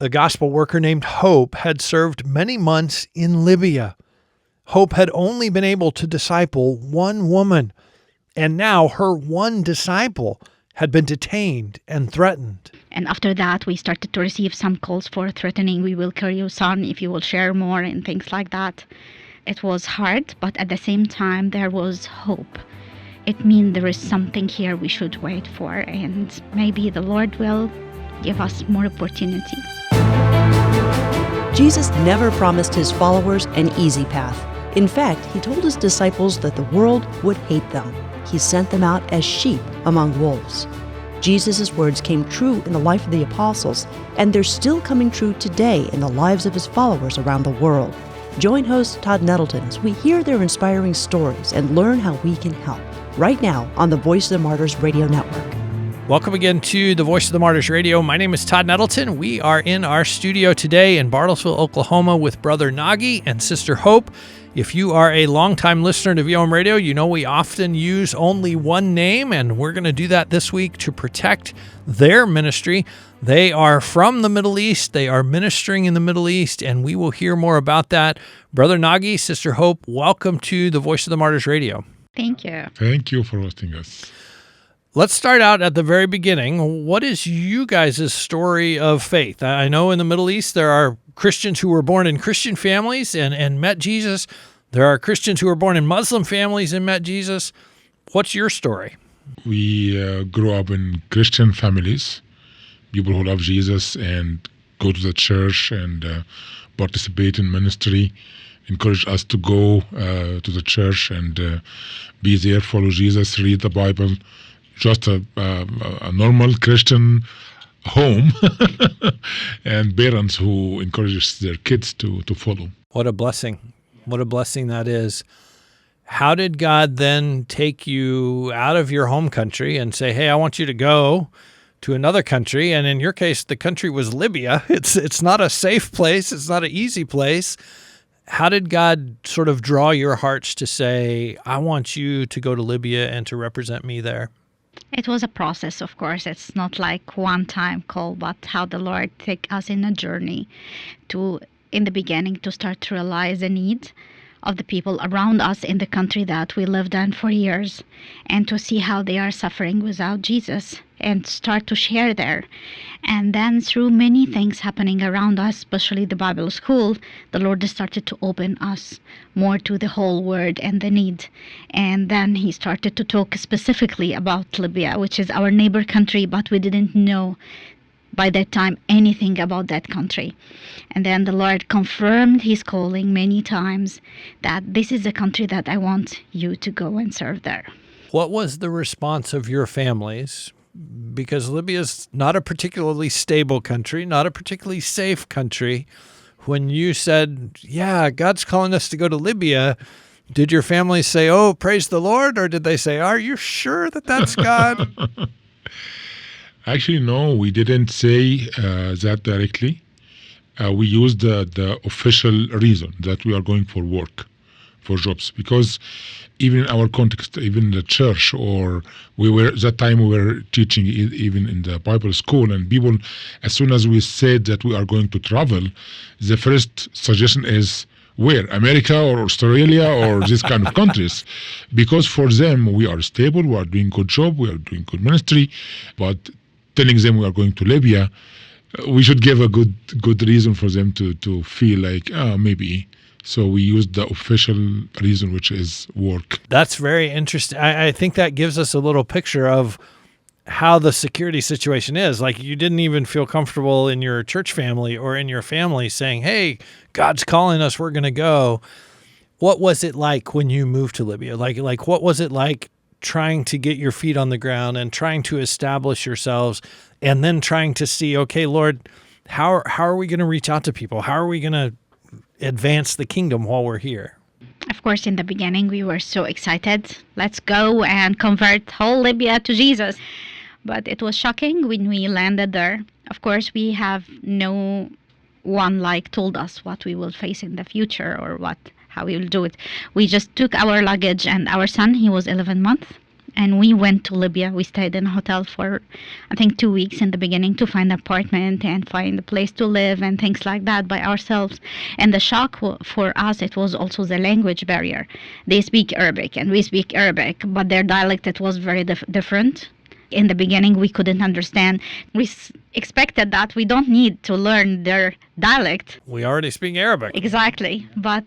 A gospel worker named Hope had served many months in Libya. Hope had only been able to disciple one woman, and now her one disciple had been detained and threatened. And after that, we started to receive some calls for threatening, we will kill your son if you will share more and things like that. It was hard, but at the same time, there was hope. It means there is something here we should wait for, and maybe the Lord will give us more opportunity. Jesus never promised his followers an easy path. In fact, he told his disciples that the world would hate them. He sent them out as sheep among wolves. Jesus' words came true in the life of the apostles, and they're still coming true today in the lives of his followers around the world. Join host Todd Nettleton as we hear their inspiring stories and learn how we can help. Right now on the Voice of the Martyrs Radio Network. Welcome again to the Voice of the Martyrs Radio. My name is Todd Nettleton. We are in our studio today in Bartlesville, Oklahoma with Brother Nagy and Sister Hope. If you are a longtime listener to VOM Radio, you know we often use only one name, and we're going to do that this week to protect their ministry. They are from the Middle East. They are ministering in the Middle East, and we will hear more about that. Brother Nagy, Sister Hope, welcome to the Voice of the Martyrs Radio. Thank you. Thank you for hosting us. Let's start out at the very beginning. What is you guys' story of faith? I know in the Middle East there are Christians who were born in Christian families and met Jesus. There are Christians who were born in Muslim families and met Jesus. What's your story? We grew up in Christian families, people who love Jesus and go to the church and participate in ministry, encourage us to go to the church and be there, follow Jesus, read the Bible. Just a normal Christian home and parents who encourages their kids to follow. What a blessing. What a blessing that is. How did God then take you out of your home country and say, hey, I want you to go to another country? And in your case, the country was Libya. It's not a safe place. It's not an easy place. How did God sort of draw your hearts to say, I want you to go to Libya and to represent me there? It was a process, of course. It's not like one-time call, but how the Lord take us in a journey to, in the beginning, to start to realize the need of the people around us in the country that we lived in for years, and to see how they are suffering without Jesus and start to share there. And then through many things happening around us, especially the Bible school, the Lord started to open us more to the whole word and the need. And then he started to talk specifically about Libya, which is our neighbor country, but we didn't know by that time anything about that country. And then the Lord confirmed his calling many times that this is the country that I want you to go and serve there. What was the response of your families? Because Libya is not a particularly stable country, not a particularly safe country. When you said, yeah, God's calling us to go to Libya, did your family say, oh, praise the Lord? Or did they say, are you sure that that's God? Actually, no, we didn't say that directly. We used the official reason that we are going for work, for jobs, because even in our context, even in the church, or that time we were teaching even in the Bible school, and people, as soon as we said that we are going to travel, the first suggestion is, where? America or Australia or these kind of countries? Because for them, we are stable, we are doing good job, we are doing good ministry, but telling them we are going to Libya, we should give a good reason for them to feel like, maybe. So we used the official reason, which is work. That's very interesting. I think that gives us a little picture of how the security situation is. Like, you didn't even feel comfortable in your church family or in your family saying, hey, God's calling us, we're going to go. What was it like when you moved to Libya? Like what was it like trying to get your feet on the ground and trying to establish yourselves, and then trying to see, okay, Lord, how are we going to reach out to people? How are we going to advance the kingdom while we're here? Of course, in the beginning, we were so excited. Let's go and convert whole Libya to Jesus. But it was shocking when we landed there. Of course, we have no one told us what we will face in the future or how we will do it. We just took our luggage, and our son, he was 11 months, And we went to Libya. We stayed in a hotel for, I think, 2 weeks in the beginning to find an apartment and find a place to live and things like that by ourselves. And the shock for us, it was also the language barrier. They speak Arabic and we speak Arabic, but their dialect, it was very different. In the beginning, we couldn't understand. We expected that we don't need to learn their dialect. We already speak Arabic. Exactly. But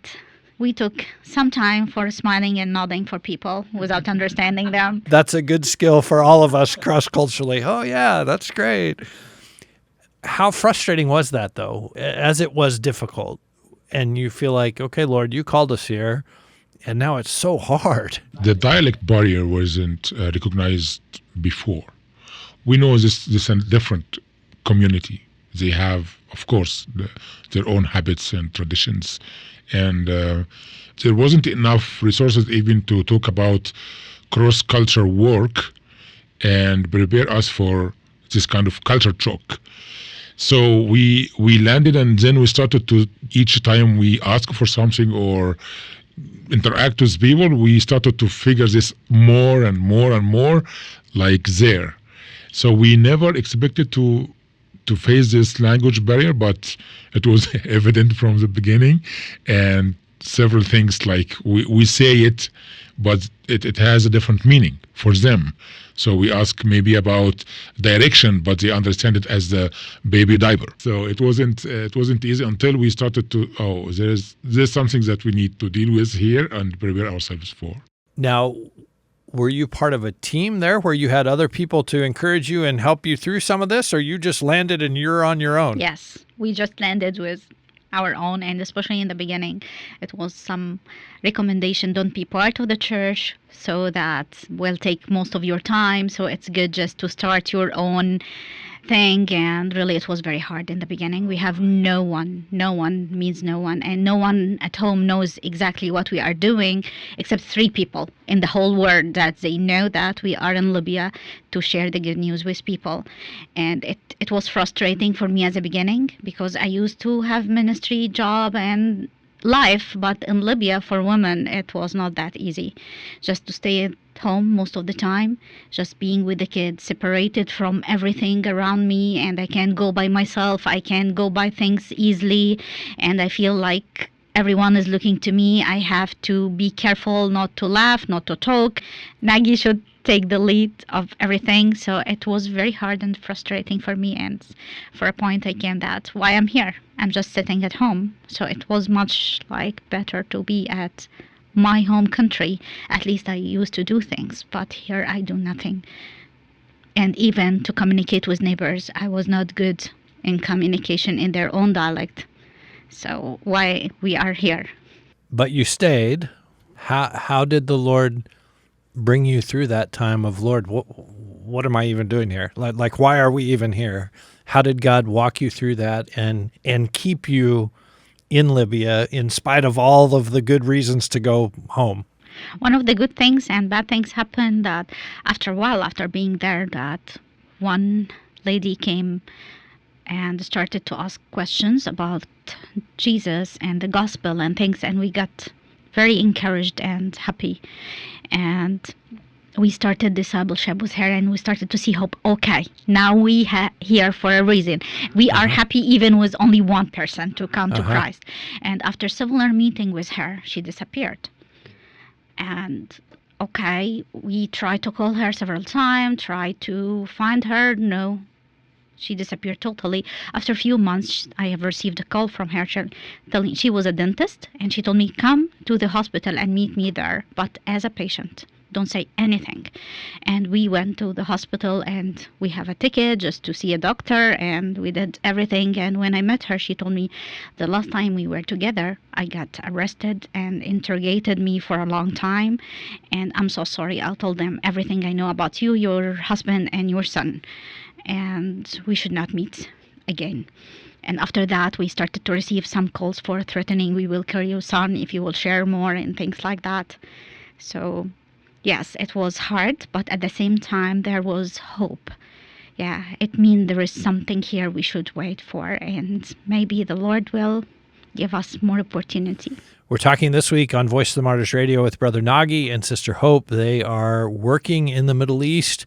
we took some time for smiling and nodding for people without understanding them. That's a good skill for all of us cross-culturally. Oh, yeah, that's great. How frustrating was that, though, as it was difficult? And you feel like, okay, Lord, you called us here, and now it's so hard. The dialect barrier wasn't recognized before. We know this is a different community. They have, of course, their own habits and traditions. And there wasn't enough resources even to talk about cross-culture work and prepare us for this kind of culture shock. So we landed, and then we started to, each time we ask for something or interact with people, we started to figure this more and more and more like there. So we never expected to face this language barrier, but it was evident from the beginning. And several things like we say it, but it has a different meaning for them. So we ask maybe about direction, but they understand it as the baby diaper. So it wasn't easy until we started to, there's something that we need to deal with here and prepare ourselves for. Now, were you part of a team there where you had other people to encourage you and help you through some of this, or you just landed and you're on your own? Yes, we just landed with our own, and especially in the beginning, it was some recommendation, don't be part of the church, so that will take most of your time, so it's good just to start your own thing. And really it was very hard in the beginning. We have no one means no one, and no one at home knows exactly what we are doing except 3 people in the whole world that they know that we are in Libya to share the good news with people. And it was frustrating for me at the beginning because I used to have ministry job and life, but in Libya for women it was not that easy. Just to stay at home most of the time, just being with the kids, separated from everything around me, and I can't go by myself, I can't go by things easily, and I feel like everyone is looking to me. I have to be careful not to laugh, not to talk. Nagy should take the lead of everything. So it was very hard and frustrating for me, and for a point I came that why I'm here. I'm just sitting at home. So it was much like better to be at my home country. At least I used to do things, but here I do nothing. And even to communicate with neighbors, I was not good in communication in their own dialect. So why we are here. But you stayed. How did the Lord bring you through that time of, Lord, what am I even doing here? Like why are we even here? How did God walk you through that and keep you in Libya in spite of all of the good reasons to go home? One of the good things and bad things happened that after a while, after being there, that one lady came and started to ask questions about Jesus and the gospel and things, and we got very encouraged and happy. And we started discipleship with her, and we started to see hope. Okay, now we here for a reason. We are happy even with only one person to come to Christ. And after several meetings with her, she disappeared. And okay, we tried to call her several times, tried to find her. No, she disappeared totally. After a few months, I have received a call from her telling she was a dentist, and she told me, come to the hospital and meet me there, but as a patient. Don't say anything. And we went to the hospital, and we have a ticket just to see a doctor, and we did everything. And when I met her, she told me the last time we were together, I got arrested and interrogated me for a long time. And I'm so sorry. I told them everything I know about you, your husband, and your son. And we should not meet again. And after that, we started to receive some calls for threatening, we will kill your son if you will share more and things like that. So yes, it was hard, but at the same time, there was hope. Yeah, it means there is something here we should wait for, and maybe the Lord will give us more opportunity. We're talking this week on Voice of the Martyrs Radio with Brother Nagy and Sister Hope. They are working in the Middle East.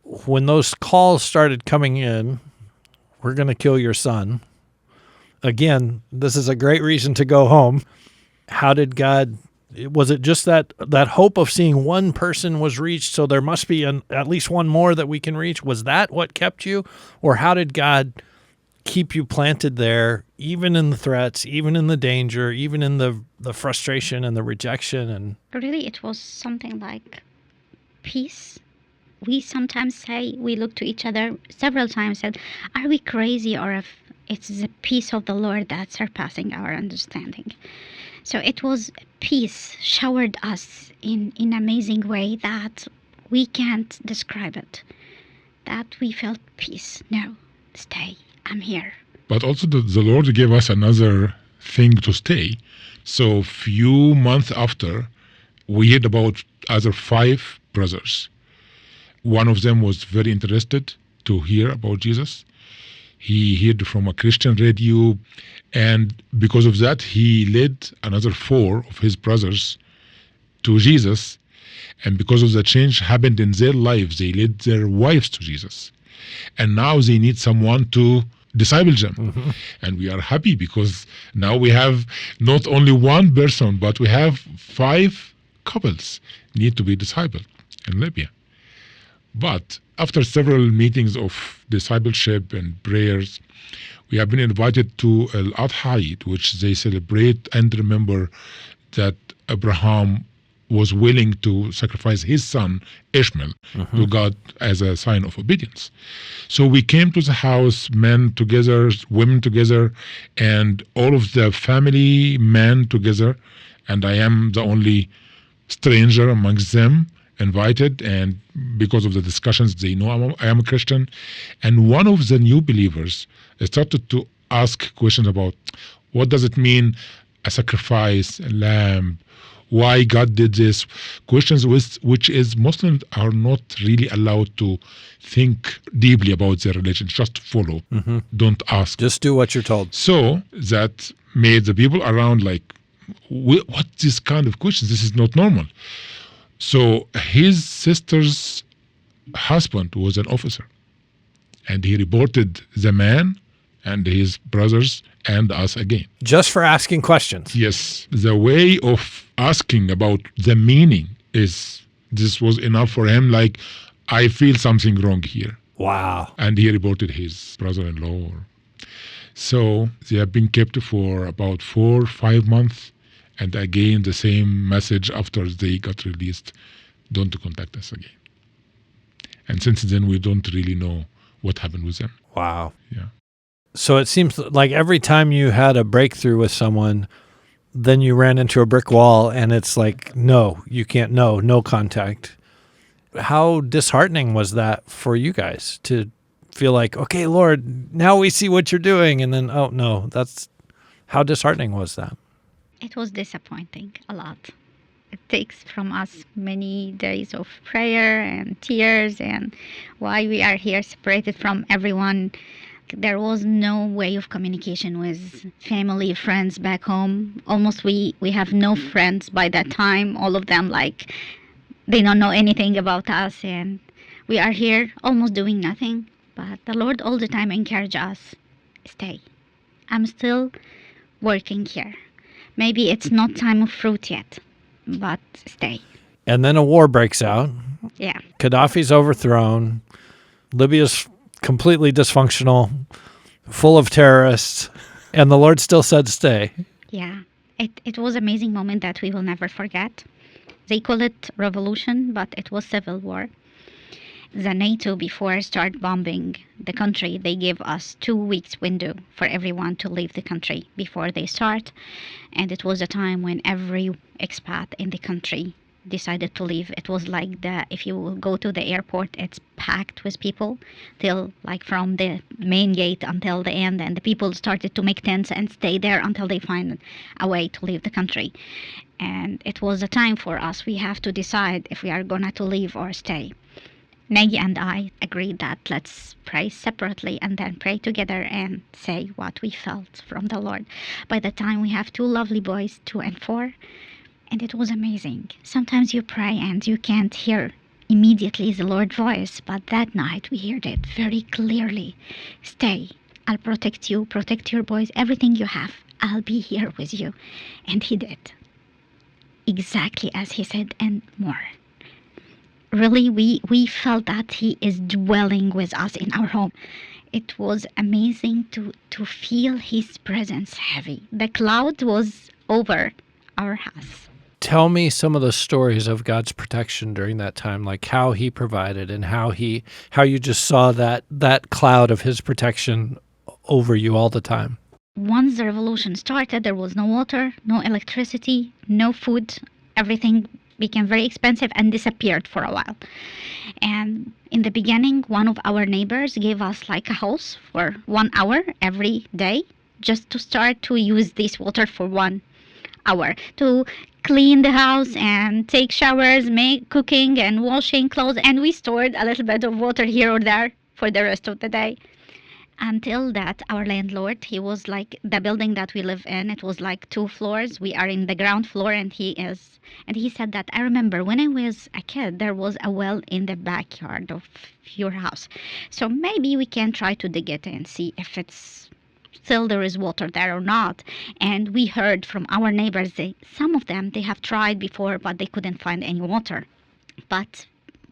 When those calls started coming in, we're going to kill your son. Again, this is a great reason to go home. How did God, was it just that hope of seeing one person was reached, so there must be at least one more that we can reach? Was that what kept you? Or how did God keep you planted there, even in the threats, even in the danger, even in the frustration and the rejection? And Really, it was something like peace. We sometimes say, we look to each other several times, said, are we crazy, or if it's the peace of the Lord that's surpassing our understanding? So it was peace showered us in an amazing way that we can't describe it. That we felt peace. No, stay, I'm here. But also the Lord gave us another thing to stay. So few months after, we heard about other 5 brothers. One of them was very interested to hear about Jesus. He heard from a Christian radio, and because of that, he led another 4 of his brothers to Jesus. And because of the change happened in their lives, they led their wives to Jesus. And now they need someone to disciple them. Mm-hmm. And we are happy because now we have not only one person, but we have 5 couples need to be discipled in Libya. But after several meetings of discipleship and prayers, we have been invited to Al-Adha Eid, which they celebrate and remember that Abraham was willing to sacrifice his son Ishmael to God as a sign of obedience. So we came to the house, men together, women together, and all of the family men together, and I am the only stranger amongst them invited, and because of the discussions, they know I am a Christian. And one of the new believers started to ask questions about what does it mean, a sacrifice, a lamb, why God did this, questions which is Muslims are not really allowed to think deeply about their religion, just follow, don't ask. Just do what you're told. So that made the people around like, what this kind of questions? This is not normal. So his sister's husband was an officer, and he reported the man and his brothers and us again. Just for asking questions? Yes. The way of asking about the meaning this was enough for him, like, I feel something wrong here. Wow. And he reported his brother-in-law. So they have been kept for about 4 or 5 months. And again, the same message after they got released, don't contact us again. And since then, we don't really know what happened with them. Wow. Yeah. So it seems like every time you had a breakthrough with someone, then you ran into a brick wall, and it's like, no, you can't, no contact. How disheartening was that for you guys to feel like, okay, Lord, now we see what you're doing, and then, oh, no, how disheartening was that? It was disappointing a lot. It takes from us many days of prayer and tears, and why we are here separated from everyone. There was no way of communication with family, friends back home. Almost we have no friends by that time. All of them, like, they don't know anything about us, and we are here almost doing nothing. But the Lord all the time encouraged us, stay. I'm still working here. Maybe it's not time of fruit yet, but stay. And then a war breaks out. Yeah. Gaddafi's overthrown. Libya's completely dysfunctional, full of terrorists, and the Lord still said stay. Yeah. It was an amazing moment that we will never forget. They call it revolution, but it was civil war. The NATO, before start bombing the country, they gave us 2 weeks window for everyone to leave the country before they start. And it was a time when every expat in the country decided to leave. It was like if you go to the airport, it's packed with people till like from the main gate until the end, and the people started to make tents and stay there until they find a way to leave the country. And it was a time for us. We have to decide if we are gonna to leave or stay. Nagy and I agreed that let's pray separately and then pray together and say what we felt from the Lord. By the time we have two lovely boys, 2 and 4, and it was amazing. Sometimes you pray and you can't hear immediately the Lord's voice, but that night we heard it very clearly. Stay, I'll protect you, protect your boys, everything you have. I'll be here with you. And he did. Exactly as he said and more. Really, we felt that he is dwelling with us in our home. It was amazing to feel his presence heavy. The cloud was over our house. Tell me some of the stories of God's protection during that time, like how he provided and how you just saw that cloud of his protection over you all the time. Once the revolution started, there was no water, no electricity, no food. Everything became very expensive and disappeared for a while. And in the beginning, one of our neighbors gave us like a house for 1 hour every day just to start to use this water for 1 hour to clean the house and take showers, make cooking and washing clothes. And we stored a little bit of water here or there for the rest of the day. Until that, our landlord, he was like, the building that we live in, it was like 2 floors. We are in the ground floor and he said that, I remember when I was a kid, there was a well in the backyard of your house. So maybe we can try to dig it and see if it's still there is water there or not. And we heard from our neighbors, some of them, they have tried before, but they couldn't find any water. But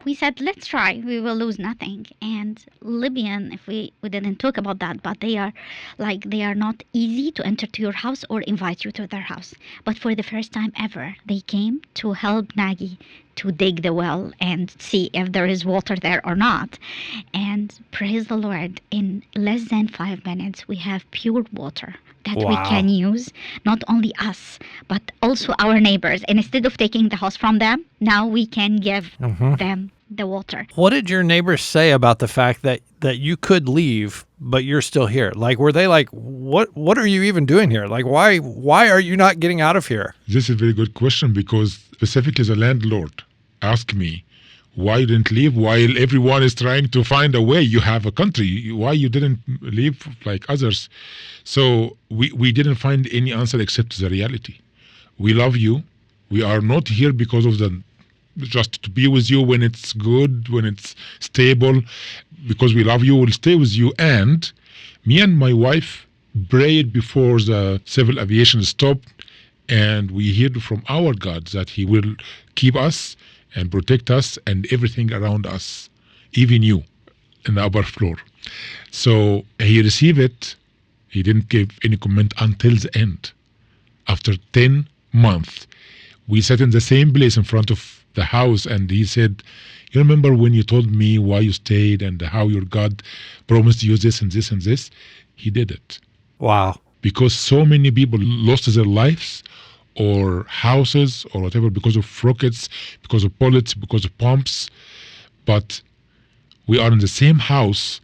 we said, let's try. We will lose nothing. And Libyan, if we didn't talk about that, but they are not easy to enter to your house or invite you to their house. But for the first time ever, they came to help Nagy to dig the well and see if there is water there or not. And praise the Lord, in less than 5 minutes, we have pure water that we can use, not only us, but also our neighbors. And instead of taking the house from them, now we can give them the water. What did your neighbors say about the fact that you could leave, but you're still here? Like, were they like, what are you even doing here? Like, why are you not getting out of here? This is a very good question, because specifically the landlord asked me, why you didn't leave while everyone is trying to find a way? You have a country. Why you didn't leave like others? So we didn't find any answer except the reality. We love you. We are not here because of just to be with you when it's good, when it's stable. Because we love you, we'll stay with you. And me and my wife prayed before the civil aviation stopped, and we heard from our God that he will keep us and protect us and everything around us, even you in the upper floor. So he received it. He didn't give any comment until the end. After 10 months, we sat in the same place in front of the house, and he said, you remember when you told me why you stayed and how your God promised you this and this and this? He did it. Wow. Because so many people lost their lives or houses or whatever because of rockets, because of bullets, because of bombs. But we are in the same house,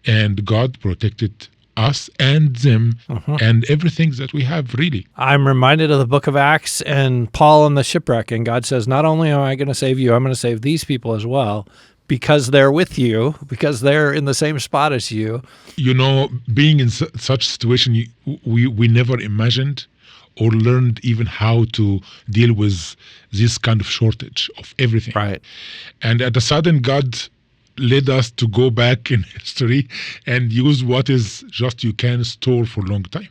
and God protected us and them and everything that we have, really. I'm reminded of the book of Acts and Paul on the shipwreck, and God says, not only am I going to save you, I'm going to save these people as well, because they're with you, because they're in the same spot as you. You know, being in such situation, we never imagined or learned even how to deal with this kind of shortage of everything. Right. And at a sudden, God led us to go back in history and use what is just you can store for a long time.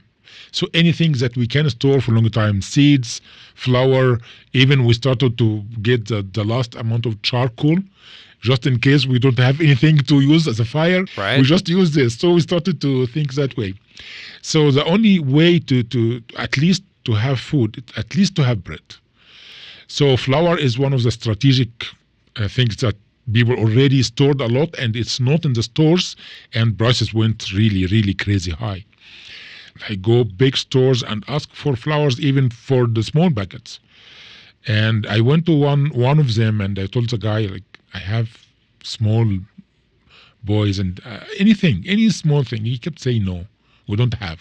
So anything that we can store for a long time, seeds, flour, even we started to get the last amount of charcoal, just in case we don't have anything to use as a fire. Right. We just use this. So we started to think that way. So the only way to at least to have food, at least to have bread. So flour is one of the strategic things that people already stored a lot, and it's not in the stores, and prices went really, really crazy high. I go big stores and ask for flours even for the small packets. And I went to one of them, and I told the guy, like, I have small boys and anything, any small thing. He kept saying, no, we don't have.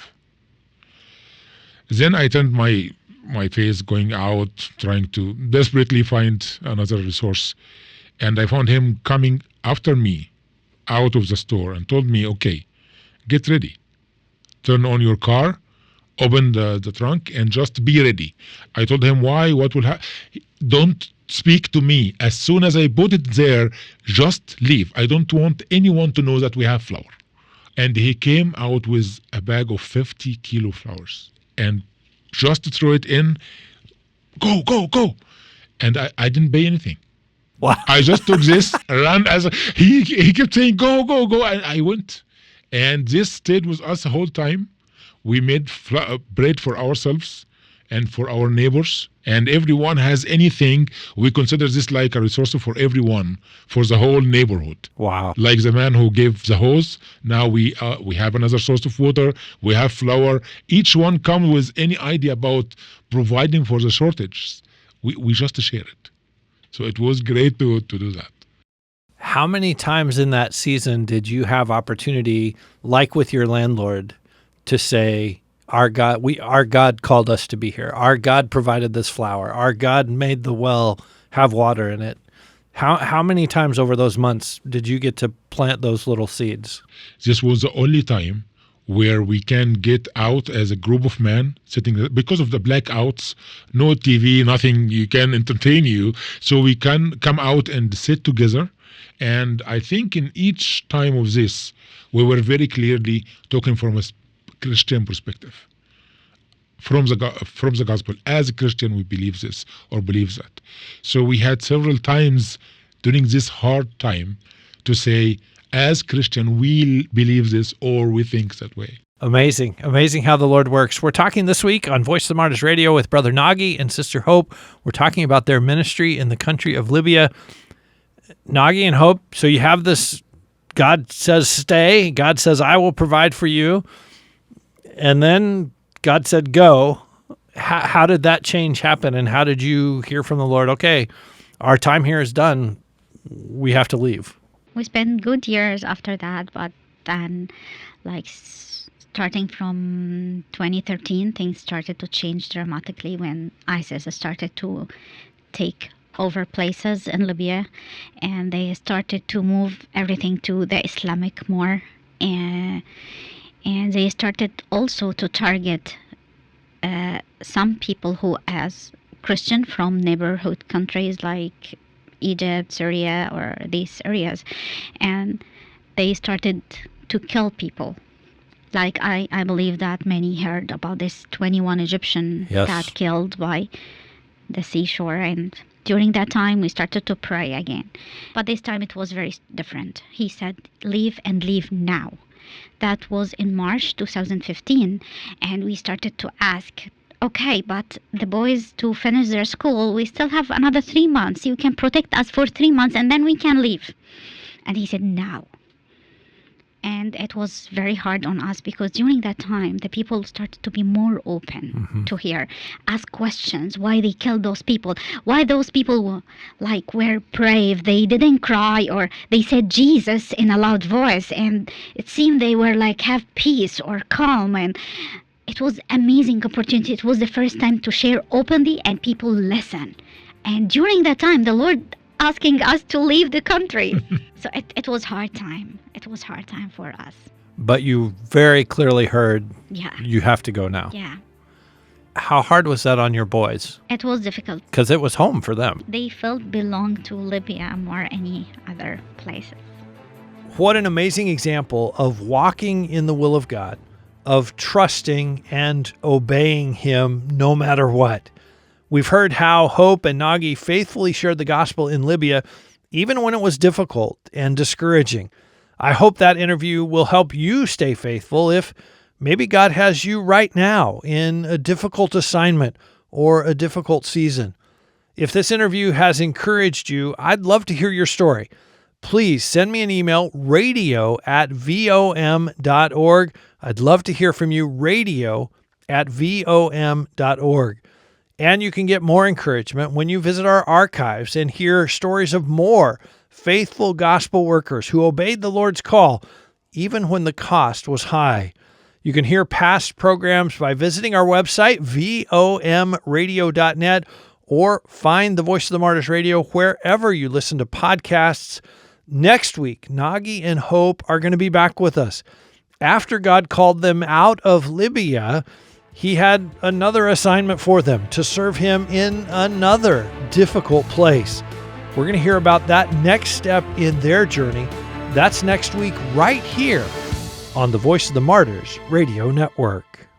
Then I turned my face going out, trying to desperately find another resource. And I found him coming after me out of the store and told me, okay, get ready. Turn on your car, open the trunk, and just be ready. I told him why, what will happen. Don't speak to me. As soon as I put it there, just leave. I don't want anyone to know that we have flour. And he came out with a bag of 50 kilo flours and just throw it in, go, go, go. And I didn't pay anything. Wow. I just took this, ran he kept saying, go, go, go. And I went. And this stayed with us the whole time. We made bread for ourselves and for our neighbors. And everyone has anything. We consider this like a resource for everyone, for the whole neighborhood. Wow. Like the man who gave the hose, now we have another source of water, we have flour. Each one comes with any idea about providing for the shortage. We just share it. So it was great to do that. How many times in that season did you have opportunity, like with your landlord, to say, our God called us to be here. Our God provided this flour. Our God made the well have water in it. How many times over those months did you get to plant those little seeds? This was the only time where we can get out as a group of men sitting, because of the blackouts, no TV, nothing you can entertain you. So we can come out and sit together. And I think in each time of this, we were very clearly talking from a Christian perspective, from the gospel. As a Christian, we believe this or believe that. So we had several times during this hard time to say, as Christian, we believe this or we think that way. Amazing. Amazing how the Lord works. We're talking this week on Voice of the Martyrs Radio with Brother Nagy and Sister Hope. We're talking about their ministry in the country of Libya. Nagy and Hope, so you have this, God says stay, God says I will provide for you, and then God said go. How did that change happen, and how did you hear from the Lord, okay, our time here is done, we have to leave? We spent good years after that, but then starting from 2013, things started to change dramatically when ISIS started to take over places in Libya, and they started to move everything to the Islamic more, and they started also to target some people who as Christian from neighborhood countries like Egypt, Syria, or these areas, and they started to kill people. Like I believe that many heard about this 21 Egyptian that killed by the seashore, and during that time, we started to pray again. But this time it was very different. He said, leave and leave now. That was in March 2015. And we started to ask, okay, but the boys to finish their school, we still have another 3 months. You can protect us for 3 months and then we can leave. And he said, now. And it was very hard on us because during that time, the people started to be more open to hear, ask questions, why they killed those people, why those people were brave, they didn't cry, or they said Jesus in a loud voice, and it seemed they were have peace or calm, and it was amazing opportunity. It was the first time to share openly and people listen. And during that time, the Lord asking us to leave the country. So it was hard time. It was hard time for us. But you very clearly heard, yeah, you have to go now. Yeah. How hard was that on your boys? It was difficult. Because it was home for them. They felt belong to Libya more any other places. What an amazing example of walking in the will of God, of trusting and obeying Him no matter what. We've heard how Hope and Nagy faithfully shared the gospel in Libya, even when it was difficult and discouraging. I hope that interview will help you stay faithful if maybe God has you right now in a difficult assignment or a difficult season. If this interview has encouraged you, I'd love to hear your story. Please send me an email, radio@vom.org. I'd love to hear from you, radio@vom.org. And you can get more encouragement when you visit our archives and hear stories of more faithful gospel workers who obeyed the Lord's call, even when the cost was high. You can hear past programs by visiting our website, vomradio.net, or find the Voice of the Martyrs Radio wherever you listen to podcasts. Next week, Nagy and Hope are going to be back with us. After God called them out of Libya, he had another assignment for them, to serve him in another difficult place. We're going to hear about that next step in their journey. That's next week right here on the Voice of the Martyrs Radio Network.